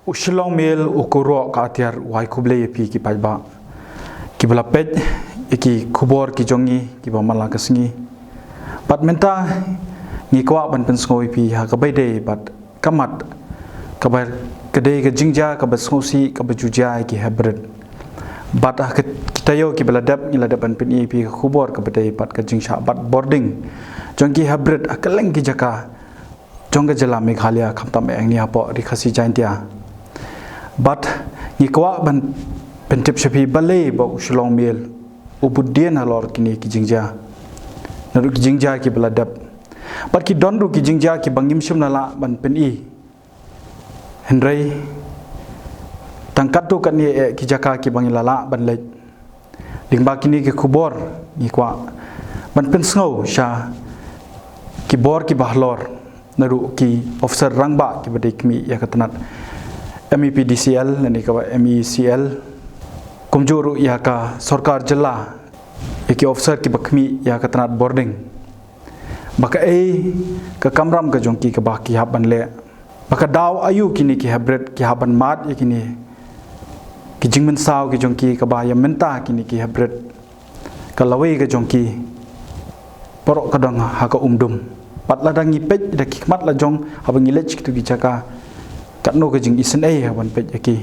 Ushilong mel ukuro ka atiar wai kuble pi ki pajba ki belapet iki kubor ki jongi ki bamala kasngi pat menta ngi kwa ban pensngoi pi ha ka baide pat kamat kabar kede ke jingja ka basngosi ka bajuja ki hebred bat kita yo ki beladap ni ladapan pi pi kubor ka badai pat ka jingsha bat boarding jongki hebred akaleng ki jaka jongga jela Meghalaya khamtam eng ni apo rikhasi jaintia but ni kwa ban pentip shapi balai ba ushilong mel ubudien halor kini ki jingja naru ki jingja ki beladap but ki donru ki jingja ki bangim shim nala ban pen i hendrai tangkat tu kan ni ki jaka ki bangilala ban lej lingba kini ki kubor ni kwa ban pen sngau sha ki bor ki bahlor naru ki officer rangba ki badai kmi ya katanat MEPDCL nani ka MECL kumjuru ya ka sarkar jilla ki officer ki bakmi ya katanat boarding baka ka kamram ka jongki ka baki haban le baka daw ayu kini ki habret ki haban mat ya kini ki jingmen saw ki jongki ka ba ya menta kini ki habret ka lawai ka jongki porok kadang ha ka umdum pat ladang ipet da kikmat la jong habang ilech kitu ki jaka katno ke jing isen haban pet yaki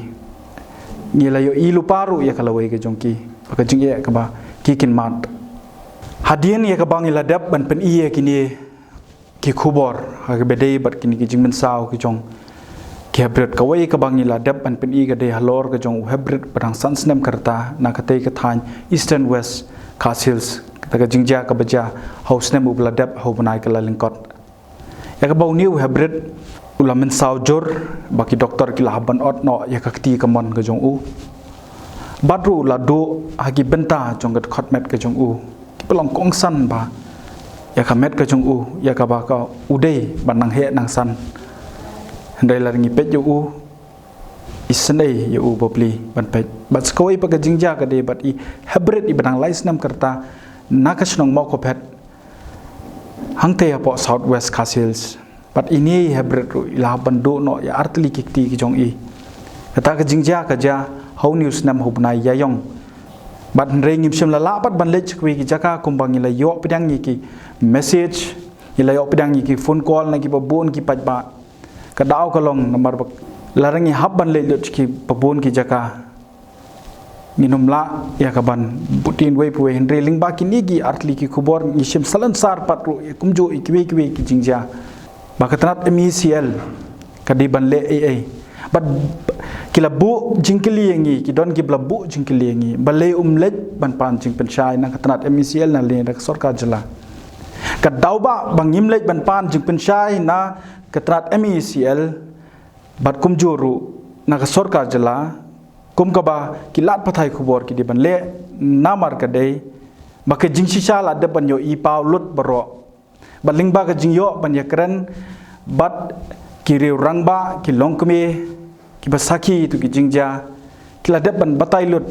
ngilayo ilu paru ya kalawai ke jongki baka jing ya ka ba kikin mat hadien ya ka bang iladap ban pen iya kini ki khubor ha ke bedai bat kini ki jing men saw ki jong ki habret ka wai ka bang iladap ban pen i ga de halor ka jong habret parang sansnem karta na katei ka than eastern west castles ta ka jingja ka baja house nem ubladap ho banai ka lalingkot ya ka bau new habret ulamen saujur baki doktor kila haban ot no ya kakti kamon ke jong u badru la do hagi benta jong gat khotmet ke jong u ki pelong kongsan ba ya kamet ke jong u ya ka ba ka udei banang he nang san handai la ngi pet u isnei ya u bobli ban pet bat skoi pa ka jingja ka de bat i habret i banang laisnam karta nakasnong mo ko pet hangte apo southwest castles but ini hebret ru ilah bandu no ya artli kikti ki jong i kata ka jingja ka ja how news nam hubnai yayong but rengim shim la lapat ban lech kwi ki jaka kumbang ila yo pidang ki message ila yo pidang ki phone call na ki babon ki pajba ka daw ka long nomor larangi hab ban lech ki babon ki jaka minumla ya ka ban butin wei puwe hendre lingba ki nigi artli ki kubor ni shim salan sar patru kumjo ikwe ki jingja bakatanat MECL kadiban le but kila bu jingkili yangi ki don ki blabu jingkili yangi balai umlet ban pan jing penshai na katanat MECL na le dak sarkar jala ka dauba bangim let ban pan jing penshai na katanat MECL bat kumjuru na ka sarkar jala kum ka ba kilat pathai khubor ki diban le namar ka dei baka jingshisha la de ban yo I paw lut baro baling ba ka jingyo ban yakran bat kiri rangba ki longkme ki basaki tu ki jingja kila dep ban batai lut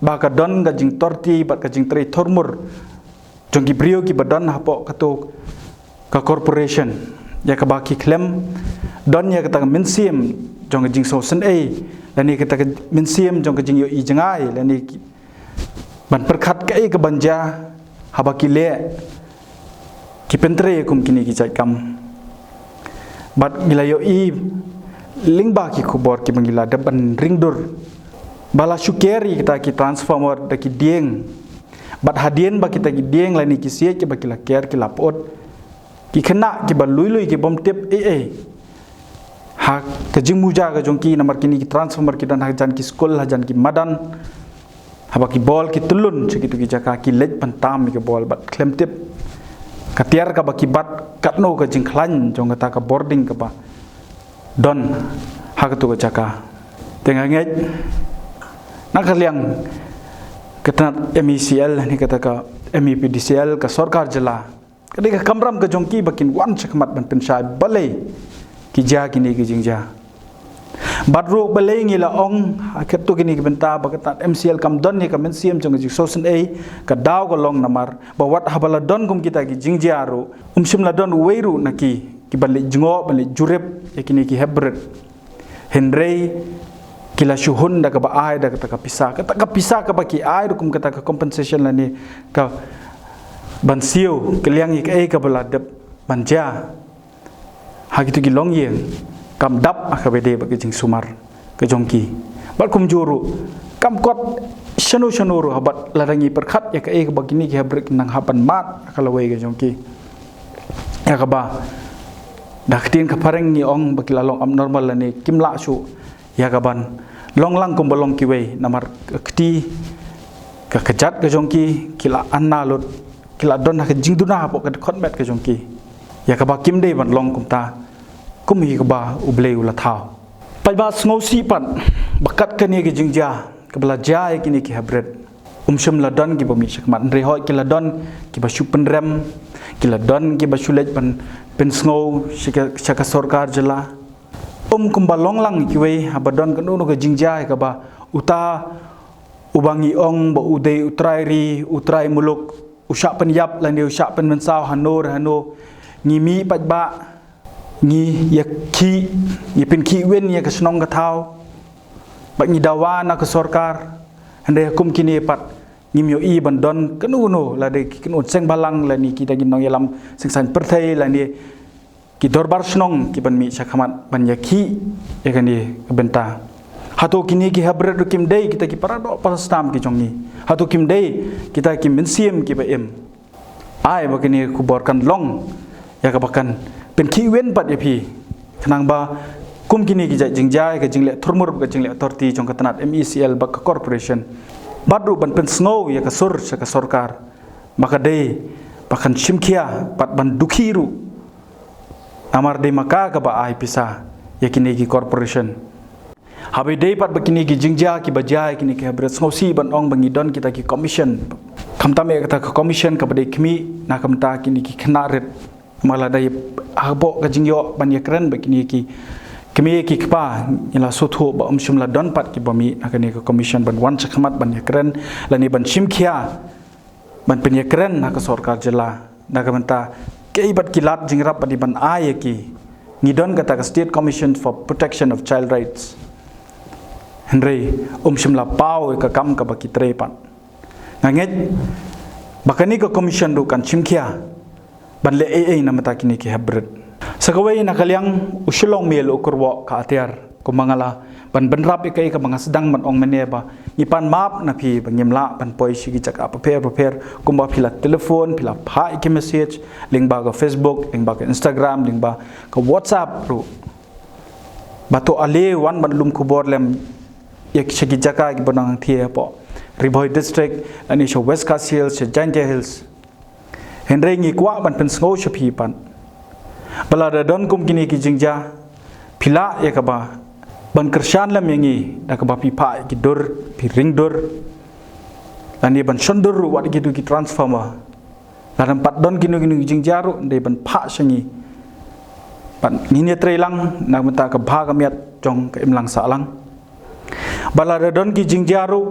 ba ka don ga jing torti bat ka jing tre thormur jong ki brio ki badan hapo kato ka corporation ya ka ba ki klem don ya ka ta minsim jong jing so sen lani ka ta minsim jong ka jing yo I jangai lani ban perkhat ka ka banja haba ki le ki pentre kum kini ki jai kam bat gilayo I lingba ki kubor ki mangila daban ringdur bala syukeri kita ki transformer da ki dieng bat hadien ba kita ki dieng lani ki sie ki ba ki la ker ki lapot ki khana ki ba lui ki bom tip ha ka jingmuja ga jongki namar kini ki transformer ki dan hajan ki skol hajan ki madan haba ki bol ki tulun segitu ki jaka ki lej pantam ki bol bat klem tip katiar ka bakibat katno ka jingklan jong ka boarding ka ba don hakatu ka jaka tenganget nakaliang katanat MECL ni kata ka MEPDCL ka sarkar jala kadai ka kamram ka jongki bakin wan chakmat ban pensai balai ki ja kini ki jingja badru balai ngila ong akhir tu kini benta bakat MCL kam don ni kam MCM jong ji sosen ka daw ko long namar bawat habala don kum kita ki jingjaru shim la don weiru naki ki bali jingo bali jurep yakini ki hebret Henry kila syuhun dah ke ai dah kata pisah ke bagi ai dukum kata ke compensation lah ni ke ban siu keliang ik ke beladep banja hak itu gilong yang kam dap akabede bagi jing sumar ke jongki bal kum juru kam kot shanu ru habat larangi perkhat ya ke begini ke habrik nang hapan mat kalau we ke jongki ya ka ba dah ketin ka pareng ni ong bagi lalong abnormal lah ni kimla su ya ka ban long lang kum bolong ki we namar keti ka kejat ke jongki kila anna lut kila don ha ke jingduna po ke khotmet ke jongki ya ka ba kim dei ban long kum ta kum hi ka ba uble ula thau pai ba sngo si pan bakat ke ni ke jingja ke belajar kini ki habret shum ladon ki bami sakmat re hoi ki ladon ki ba shu penrem ki ladon ki ba shulet pan pen sngo shaka sarkar jela kum ba long lang ki we abadon kan no ke jingja ka ba uta ubangi ong ba udei utrai muluk usyak pen yap lan dia usyak pen mensau hanur ngimi pat ba ngi ya ki ni pen ki wen ya ke snong ka thau ba ngi dawana ke sarkar hande hukum kini pat ngim yo i bandon kenuno la de kinu seng balang la ni kita ginong yalam seng san perthai la ni ki dorbar snong ki ban mi sakhamat ban ya ki ya kan ni benta hatu kini ki habret kim dei kita ki parado pastam ki jongi hatu kim dei kita ki mensim ki ba em ai ba kini ku borkan long ya ka bakan pen ki wen pat ya pi kenang ba kum kini ki jingjai ke jingle thurmur ke jingle authority jong ka tanat MECL ba corporation badru ban pen snow ya ka sur ka sarkar maka dei bakan shimkia pat ban dukhiru amar dei maka ka ba ai pisa ya kini ki corporation habe dei pat bakini ki jingja ki bajai kini ki habret snow si ban ong bangi don kita ki commission kamta me kata ka commission ka badai kmi na kamta kini ki knaret mala dai habo ka jingyo ban ya kren bakini ki kami ki kpa ila sotho ba shimla don pat ki bami akani ka commission ban wan chakmat ban yakren lani ban shimkhia ban pen yakren na ka sarkar jela na ka menta keibat kilat jingrap bani ban ai ki ngidon kata ka state commission for protection of child rights henry shimla pau ka kam ka baki trepan nganget bakani ka commission du kan shimkhia ban le ai na mata kini ki habret sakawai nakaliang usulong mel ukurwo ka atiar kumangala ban benrap ikai ka mga sedang man ong meneba ipan map na pi bangimla ban poi sigi chaka prepare kumba pila telefon pila pha iki message link ba ka Facebook link ba ka Instagram link ba ka WhatsApp ru bato ale wan ban lum kubor lem yak sigi jaka gi banang thie po Riboy district ani sho West Coast Hills Janja Hills henry ngi kwa ban pen sngo shopi pan balada don kum kini ki jingja pila ya kaba ban kershan lam yangi da kaba pi pa ki dur pi ring dur ani ban shondur wat ki du ki transformer dalam pat don kinu jingja ru de ban pa sangi ban ngine trelang na mata ka bha ka miat jong ka imlang salang balada don ki jingja ru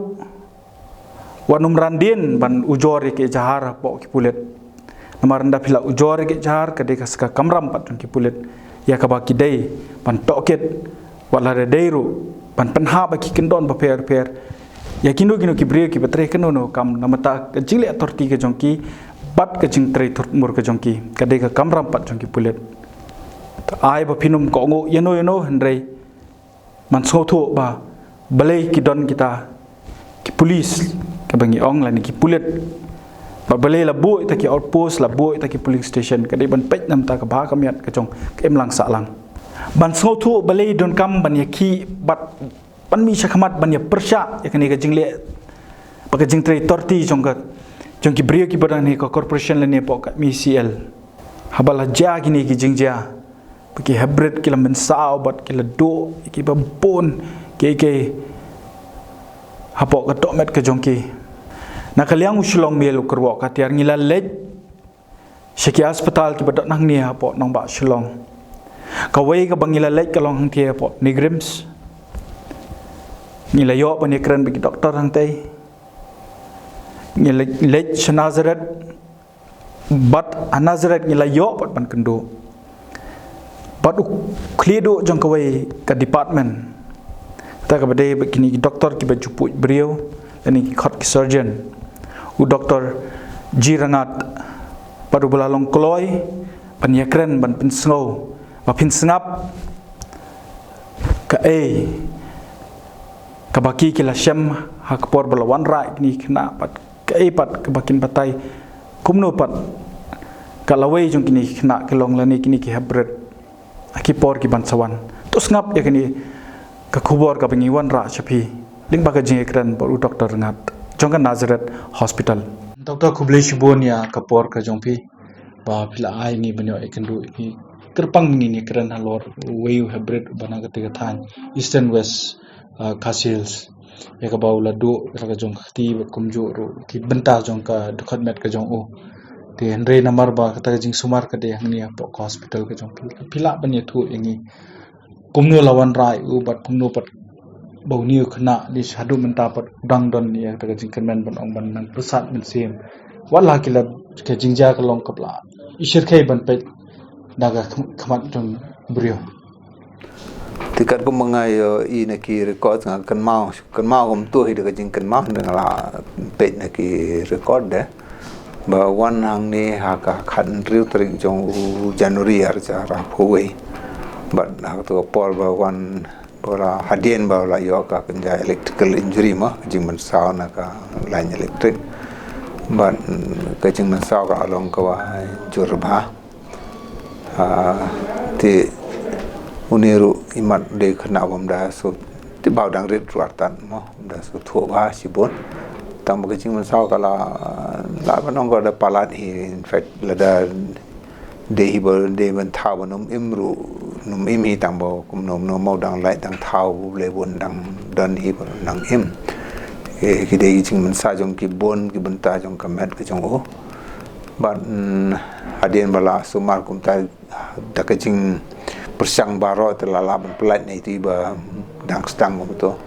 wanum randin ban ujor ke jahar po ki pulet namaranda pila ujor ke jahar ke deka ska kamram pat ki pulet ya ka baki dei pan toket wala de deiru pan penha baki kendon ba per ya kinu ki brio ki batre kenono kam namata ke jile authority ke jongki pat ke jing tre mur ke jongki ke deka kamram pat jongki pulet ai ba pinum ko ngo yeno hendrei man sotho ba balai ki don kita ki police ke bangi ong la ni ki pulet balai la boy ta ki outpost la boy ta ki police station kadai ban pej nam ta ka ba ka miat ka jong ka em lang sa lang ban so thu balai don kam ban ya ki bat ban mi shakmat ban ya persha ya kani ka jingle ba ka jing tre torti jong ka jong ki brio ki badan ni ka corporation la ne po ka MECL habala ja ki ni ki jingja ki hybrid ki la men sao bat ki la do ki ba bon ke hapo ka to met ka jong ki nakaliang usulong mel ukurwo ka tiar ngila lej syaki hospital ki badok nang ni hapo nang ba sulong kawai ka bangila lej ka long hang tie hapo ni grims ngila yo pa ni kran bi doktor hang tai ngila lej Nazaret bat Nazaret ngila yo pat ban kendo padu klido jong kawai ka department ta ka bade kini doktor ki bajupu brio ani khot ki surgeon u doktor G Rangat padu belalong kloy pan yakren ban pin snow ba pin sngap ka kabaki kila syam hakpor belawan rai ni kena pat pat kebakin patai kumno pat kalawai jong kini kena kelong lani kini ki habret akipor ki bansawan tus ngap ya kini ka khubor ka pengiwan ra chapi ling baga jing ekran boru doktor ngat jong kan Nazareth Hospital doktor kublai shibon ya kapor ka jongpi ba pila ai ni banyo ekendu ki kerpang ni kran halor weu habret bana ka tiga than Eastern West Khasils ya ka baula do ka jong khti kumjo ro ki benta jong ka dukhat met ka jong o te Andre namar ba kata jing sumar ka de hangni po hospital ka jong pila ban ye thu engi kumno lawan rai u bat kumno pat bawni khna ni sadu menta pat dang don ni ka jing kemen ban ong ban nan pusat min sim wala kila ka jingja ka long kapla ishir khai ban pe daga khamat jong brio tikat ko mga ina ki record nga kan mau kom tu hi de jing kan mau la pe na ki record de ba wan hang ni ha ka khan riu tring jong January ar cha ra phoi ba ha to por ba wan bora hadien ba la yo ka kan ja electrical injury ma jing man sa na ka line electric ba ka jing man sa ka along ka wa jur ba ti uniru imat de khna bom da so ti baw dang ret ruatan mo da so tho ba sibon tang ba jing man sa ka la banong ko da palat hi in fact la da de hi ba de ban thau ba num imru num im hi tang bo kum nom no mo dang lai dang thau le bon dang dan hi ba nang im ki de jing man sa jong ki bon ki ban ta jong kamet ka jong o ban adien bala sumar kum ta da ka jing persang baro terlala ban pelat ni tiba dang stang betul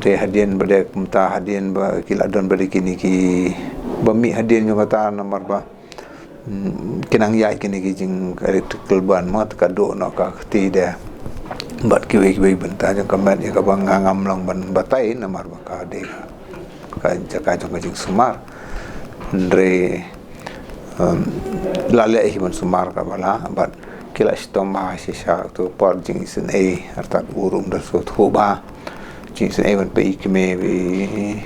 te hadien bade kumta hadien ba kila don bade kini ki bami hadien yo kata nomor ba kinang ya kini ki jing electrical ban mat ka do no ka ti de bat ki we benta jong kamet ya ka bang ngam long ban batai nomor ba ka de ka jaka jong jing sumar andre lale hi ban sumar ka bala bat kila stom ma sisa tu por jing sin artat urum da so thoba jing sin ban pe ikme bi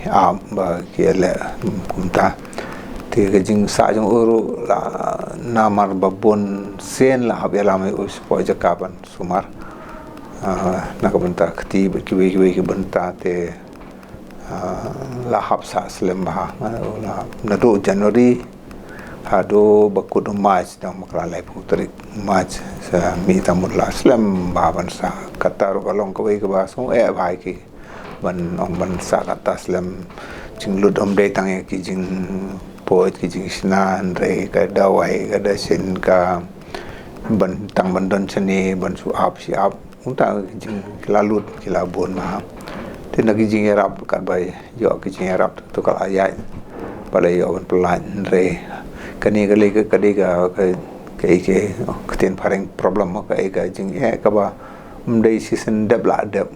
am ba kele kumta te ga jing sa jong uru la namar babon sen la habela mai us po jakaban sumar na ka benta khti ki benta te la hapsa slem ba la na do January hado bakut March dang maklalai putrik March sa mi tamut la slam baban sa katar balong ko ke ba song bai ki ban ong ban sa kata slam jing lut om de tang ki jing poet ki jing sna andre ka dawai ka da sin ka ban tang ban don chani ban su ap si ap unta jing lalut kila bon ma te na ki jing rap ka bai yo ki jing rap to kala ya balai yo ban plan re kani kali ke keten pareng problem ka jing ka ba mdai season debla deb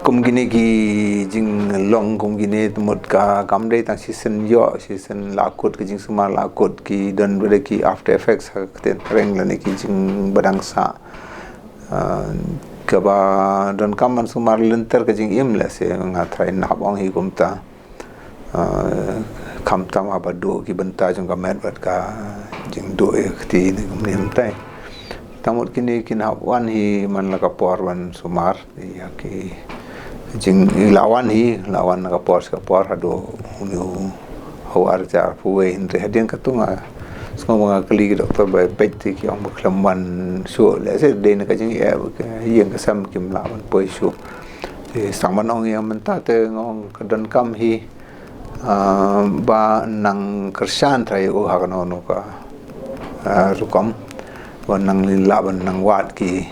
kum gini ki jing long kum gini mut ka kam dai tang season yo season lakut ke jing sumar lakut ki don bere ki after effects keten pareng lani ki jing badang sa ka ba don kam man sumar lenter ke jing im la se nga thai na bong hi kum ta kam tam apa do ki benta jong kamet bat ka jing do ti ni kum tai tamut kini kin wan hi man la ka por wan sumar ya ki jing lawan ka por hado unu hawar jar puwe indre hadien katunga semua mga kali doktor ba peti ki ang baklamban so le se de na ka jing ya yeng ka sam kim lawan poi so sang manong yang mentate ngong kadon kam hi ba nang kersan trai hakano no ka rukom ba nang laban nang wat ki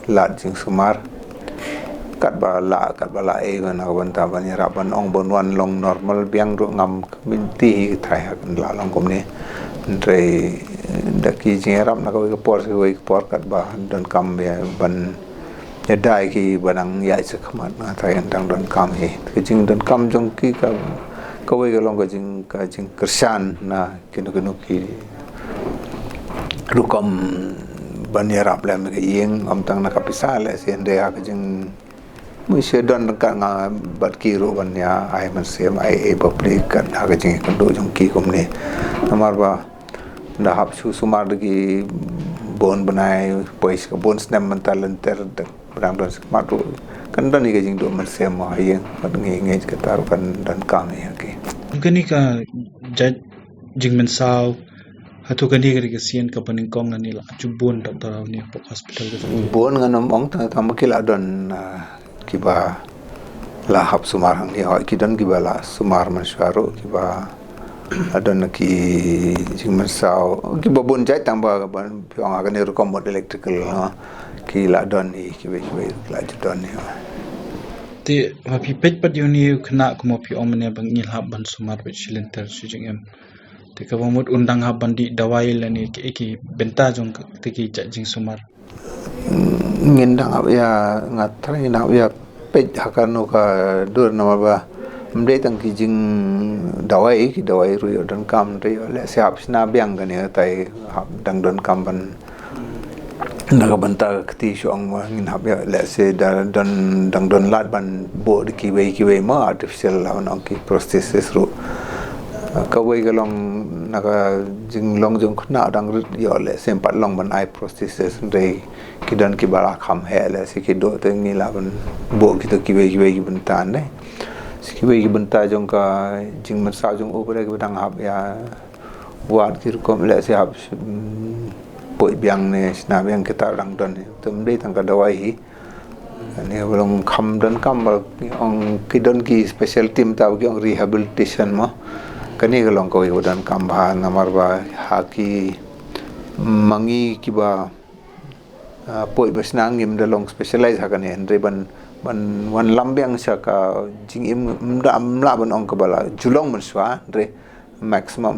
lat jing sumar kat ba la na banta ban ya ban ong bon wan long normal biang ro ngam minti thai hak la long kom ne Ndre daki jingeram na kawai kapor kat ba don kam ya ban ya dai ki banang ya sekhamat na thai dang don kam he ki jing don kam jong ki ka kawai ka long ka jing kersan na kinu ki rukom ban ya rap lam ka yeng am tang na kapisa le sen de ka jing mui se don ka nga bat ki ru ban ya ai man sem ai public kan ha ka jing kan do jong ki kom ne namar ba na hap su sumar lagi bon banai pois ka bon snam mental enter berang don smart kan don ni gajing do man sem ma yang kan ngi ka tar kan dan kam ya ki gani ka jing men sao hatu gani ka sian ka paning kong ani la jubun doktor ni pok hospital ka bon ngan ong ta makila don ki ba la hap sumar hang ni ki don ki ba la sumar man syaro ki ba adon ki jingman sao ki babon jai tamba ban piong agan ni rukom mod electrical ki la don ni ki la don ni ti hapi pet pat yuni kena ko mo pi omne bang ngil hab ban sumar be silinter sujingem ti ka bomot undang hab bandi dawai lani ki benta jong ti ki jing sumar ngindang ab ya ngatrai na ya pet hakano ka dur na ba mde tang ki jing dawai ru don kam re le siap sna biang kan ya tai dang don kam ban na ka banta kti shong ma ngin hab ya le se don dang don lat ban bo ki wei ma artificial la on ki prosthesis ru ka wei ga long na ka jing long jong khna dang ru yo le sem pat long ban ai prosthesis re ki don ki bala kham he le se ki do te ngi la ban bo ki to ki wei ban tan ne sikiwe ki benta jong ka jing man sa jong opera ki badang hab ya wat ki rukom le se hab poi biang ne sna biang kita dang don tum dei tang ka dawai hi ne bolong kham don kam ong ki don ki special team ta ki ong rehabilitation ma kani ga long ko wi don kam ba namar ba ha ki mangi ki ba poi basnang nim da long specialize ha kan en ban wan lambiang sa ka jing im la ban ong ka bala julong man swa re maximum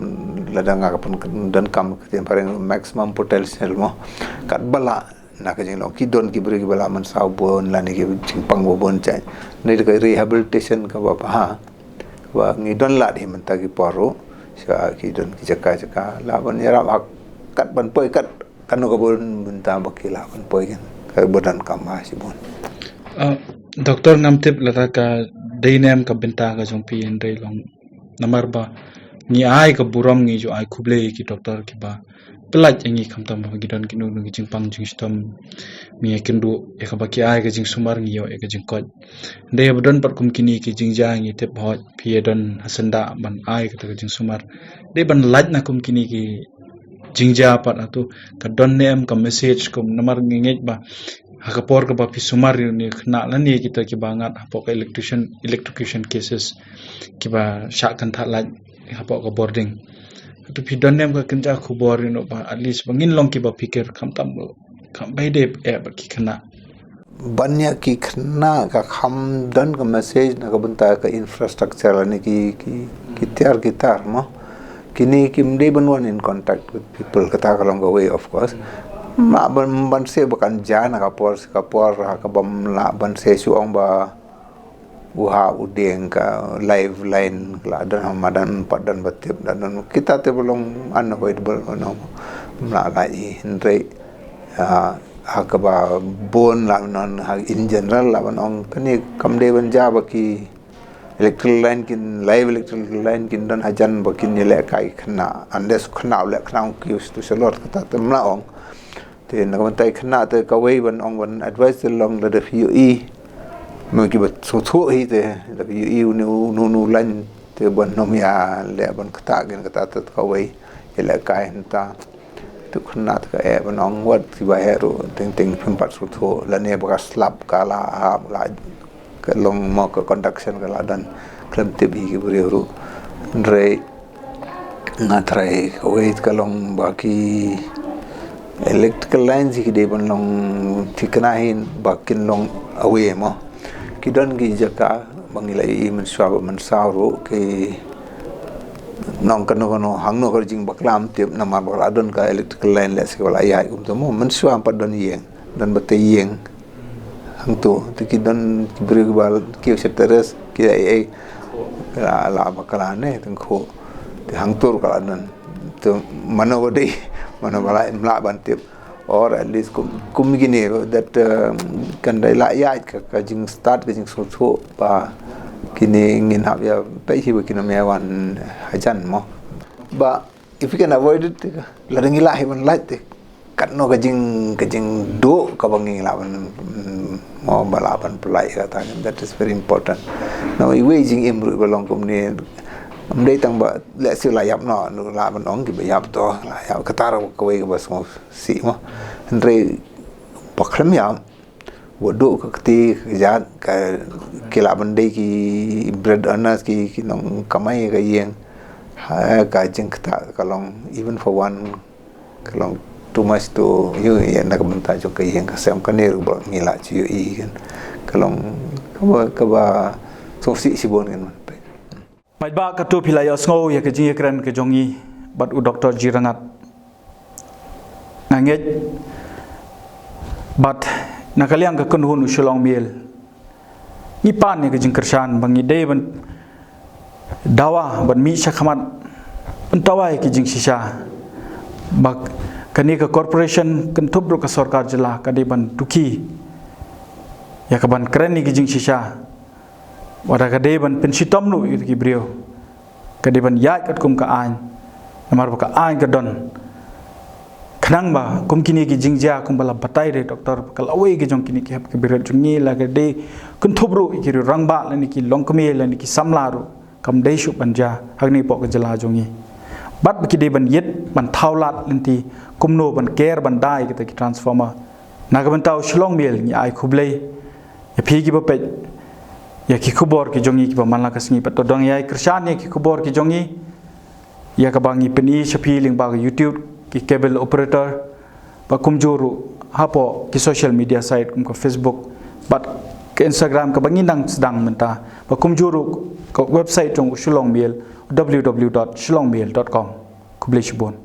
ladang ka pun dan kam ke pareng maximum potential mo kat bala na ka jing lo ki don ki bri ki bala man sa bon la ni ki jing pang bo bon chai nei ka rehabilitation ka ba ha wa ngi don la di man ta ki paro sa ki don ki jaka la ban ya ra kat ban poi kat kan ko bon ta ba ki la ban poi kan ka bodan kam ma si bon doktor ngamtip lata ka dainem ka benta ka jong pi en long namar ba ni ai ka buram ngi jo ai khuble ki doktor ki ba pelaj ngi khamtam ba gidon ki nu ngi jing pang jing stom mi ekindu e ka ba ki ai ka jing sumar ngi yo e ka jing kot de bodon pat kum kini ki jing ja ngi te bhoj pi don hasanda ban ai ka jing sumar de ban laj na kum kini ki jingja pat atu ka don nem ka message kum namar ngi ba hakapor ka bapi sumar ni khna lani kita ki bangat hapok electrocution cases ki ba sha kan thala hapok ka boarding tu pidon nem ka kenja khubor no ba at least bangin long ki ba pikir kham tam kham bai de e ba ki khna banyak ki khna ka kham dan ka message na ka banta ka infrastructure ani ki gitar mo kini kim de ban in contact with people kata ka long way of course ma ban se bakan jana ka por ka bam la ban se su ong ba uha udeng ka live line la dan hamadan padan batip dan kita te belum unavoidable no la lai ndre ha ka ba bon la non ha in general la ban ong kani kam de ban ja ba ki electrical line live electrical line kin dan hajan ba kin le kai khna unless khna le khna ki use to salot kata te mla ong te na kan tai khna te ka wei ban ong ban advice long la de FUE mo ki ba so tho hi te la FUE nu lan te ban nom ya le ban kata gen kata te ka wei ele kai ta tu khna te ka e ban ong wat ti ba hero ting phim pat so tho la ne ba slap ka la ka long mo ka conduction ka la dan klem te bi ki buri ru ndre ngatrai wei ka long ba ki electrical lines ki de ban long thikna hin bakin long away mo ki don gi jaka bangila i man swa man sauro ke nong kano hang no ko jing baklam tiap namar bak adon ka electrical line le se wala ya kum to mo man suam pa don yeng dan bate yeng hang to ki don bri bal ki seteres ki ai la bakala ne teng ko hang tur ka don to mano wadi mano bala imla ban tiap or at least kum gini that kan dai la ya ka jing start ka jing so pa kini ingin hab ya pay hiba kina mewan hajan mo but if you can avoid it la dengi la hiban light kat no kajing do ka bangi la mo balapan pelai kata that is very important now waging imru belong kum ni amdei tang ba le si la yap no la ban ong ki ba yap to la yap katar ko we ba so si mo andre paklam ya wodo kati jat ka kila bande ki bread earners ki nong kamai ka yeng ha ka jing kata kalong even for one kalong too much to you ya nak benta jo ka yeng ka sam ka ne ru ba ngila chi i kan kalong ka ba so si bon kan pai ba ka tu philai asngo ya ka jing kran ka jongi bat u Dr. Jirangat nanget but nakaliang ka kunhun usulong miel ni pan ni ka jing kersan bangi dei ban dawa ban mi syakhamat pentawai ki jing sisa bak kani ka corporation kan thubro ka sarkar jila ka dei ban duki ya ka ban kren ni ki jing sisa wada ka dei ban pensitom lu ki brio ka dei ban ya kat kum ka an namar ka an ka don nang ba kum kini ki jingja kum bala batai re doktor kal away ki jong kini ki hab ki birat jungi la ga de kun thobru ki rangba la ni ki longkme la ni ki samlaru kam dei shu banja hagni po ka jala jongi bat ki de ban yet ban thaulat lenti kumno ban care ban dai ki ki transformer naga ban taw shlong mel ni ai khublei ya phi ki ba pe ya ki khubor ki jongi ki ba manla kasngi pat to dong ya krishan ni ki khubor ki jongi ya ka bangi peni shapi ling ba YouTube ki cable operator ba kumjuru hapo ki social media site kum ko Facebook but ke Instagram ka banginang sedang menta ba kumjuru ko website jong shulongmiel www.shulongmiel.com kublishbon